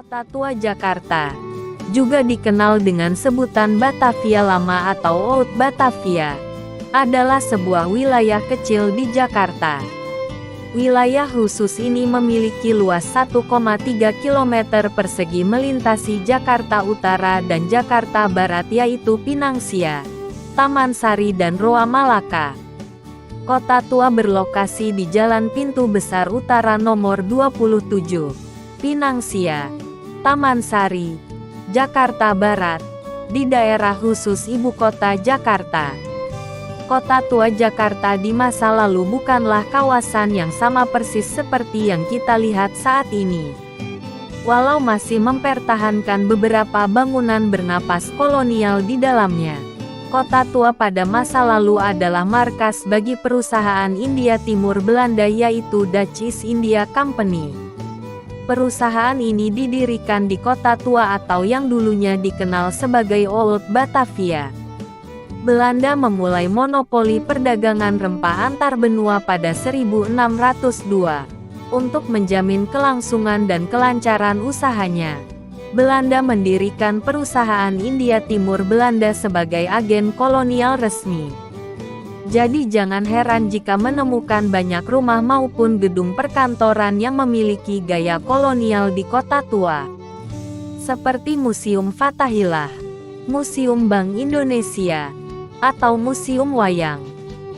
Kota Tua Jakarta, juga dikenal dengan sebutan Batavia Lama atau Oud Batavia, adalah sebuah wilayah kecil di Jakarta. Wilayah khusus ini memiliki luas 1,3 km persegi melintasi Jakarta Utara dan Jakarta Barat, yaitu Pinangsia, Taman Sari dan Roa Malaka. Kota Tua berlokasi di Jalan Pintu Besar Utara nomor 27, Pinangsia, Taman Sari, Jakarta Barat, di daerah khusus Ibu Kota Jakarta. Kota Tua Jakarta di masa lalu bukanlah kawasan yang sama persis seperti yang kita lihat saat ini. Walau masih mempertahankan beberapa bangunan bernapas kolonial di dalamnya, Kota Tua pada masa lalu adalah markas bagi perusahaan India Timur Belanda, yaitu Dutch East India Company. Perusahaan ini didirikan di Kota Tua atau yang dulunya dikenal sebagai Oud Batavia. Belanda memulai monopoli perdagangan rempah antar benua pada 1602. Untuk menjamin kelangsungan dan kelancaran usahanya, Belanda mendirikan perusahaan India Timur Belanda sebagai agen kolonial resmi. Jadi jangan heran jika menemukan banyak rumah maupun gedung perkantoran yang memiliki gaya kolonial di Kota Tua. Seperti Museum Fathahillah, Museum Bank Indonesia, atau Museum Wayang.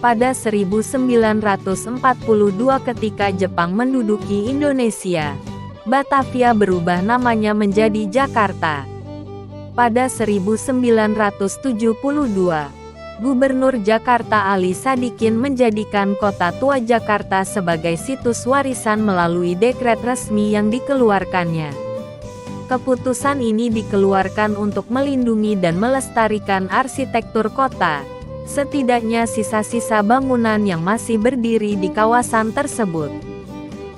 Pada 1942 ketika Jepang menduduki Indonesia, Batavia berubah namanya menjadi Jakarta. Pada 1972, Gubernur Jakarta Ali Sadikin menjadikan Kota Tua Jakarta sebagai situs warisan melalui dekret resmi yang dikeluarkannya. Keputusan ini dikeluarkan untuk melindungi dan melestarikan arsitektur kota, setidaknya sisa-sisa bangunan yang masih berdiri di kawasan tersebut.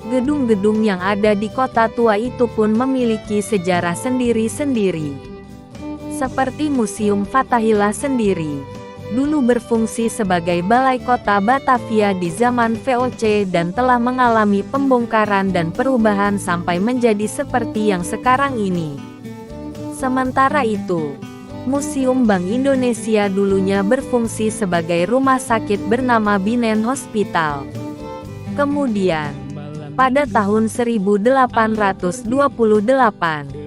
Gedung-gedung yang ada di Kota Tua itu pun memiliki sejarah sendiri-sendiri. Seperti Museum Fathahillah sendiri, dulu berfungsi sebagai balai kota Batavia di zaman VOC dan telah mengalami pembongkaran dan perubahan sampai menjadi seperti yang sekarang ini. Sementara itu, Museum Bank Indonesia dulunya berfungsi sebagai rumah sakit bernama Binen Hospital. Kemudian, pada tahun 1828,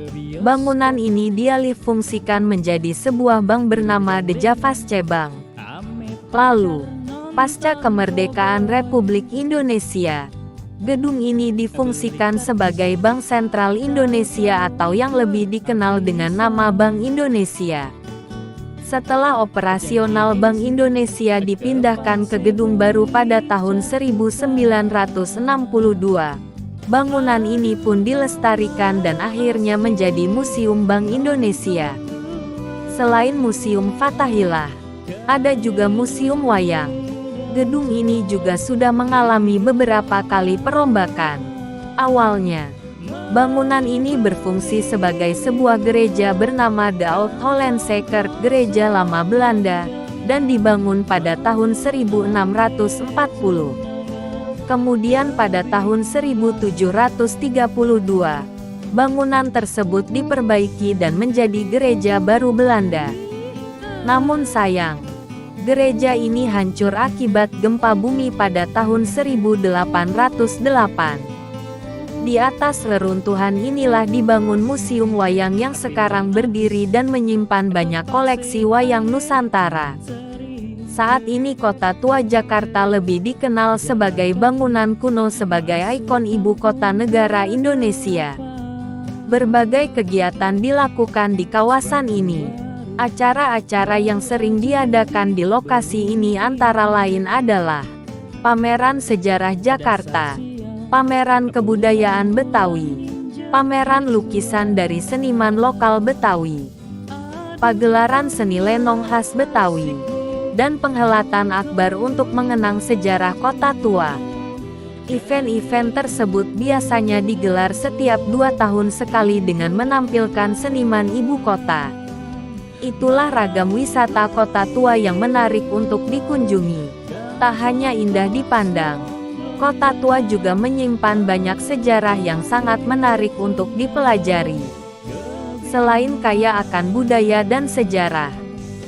bangunan ini dialihfungsikan menjadi sebuah bank bernama The Javasche Bank. Lalu, pasca kemerdekaan Republik Indonesia, gedung ini difungsikan sebagai Bank Sentral Indonesia atau yang lebih dikenal dengan nama Bank Indonesia. Setelah operasional Bank Indonesia dipindahkan ke gedung baru pada tahun 1962, bangunan ini pun dilestarikan dan akhirnya menjadi Museum Bank Indonesia. Selain Museum Fathahillah, ada juga Museum Wayang. Gedung ini juga sudah mengalami beberapa kali perombakan. Awalnya, bangunan ini berfungsi sebagai sebuah gereja bernama De Oud Hollandse Kerk, gereja lama Belanda, dan dibangun pada tahun 1640. Kemudian pada tahun 1732, bangunan tersebut diperbaiki dan menjadi gereja baru Belanda. Namun sayang, gereja ini hancur akibat gempa bumi pada tahun 1808. Di atas reruntuhan inilah dibangun Museum Wayang yang sekarang berdiri dan menyimpan banyak koleksi wayang Nusantara. Saat ini Kota Tua Jakarta lebih dikenal sebagai bangunan kuno sebagai ikon ibu kota negara Indonesia. Berbagai kegiatan dilakukan di kawasan ini. Acara-acara yang sering diadakan di lokasi ini antara lain adalah pameran sejarah Jakarta, pameran kebudayaan Betawi, pameran lukisan dari seniman lokal Betawi, pagelaran seni lenong khas Betawi, dan penghelatan akbar untuk mengenang sejarah Kota Tua. Event-event tersebut biasanya digelar setiap 2 tahun sekali dengan menampilkan seniman ibu kota. Itulah ragam wisata Kota Tua yang menarik untuk dikunjungi. Tak hanya indah dipandang, Kota tua juga menyimpan banyak sejarah yang sangat menarik untuk dipelajari. Selain kaya akan budaya dan sejarah,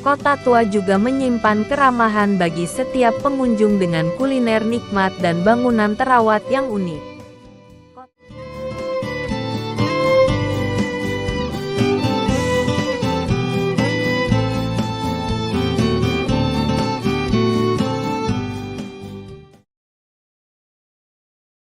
kota tua juga menyimpan keramahan bagi setiap pengunjung dengan kuliner nikmat dan bangunan terawat yang unik.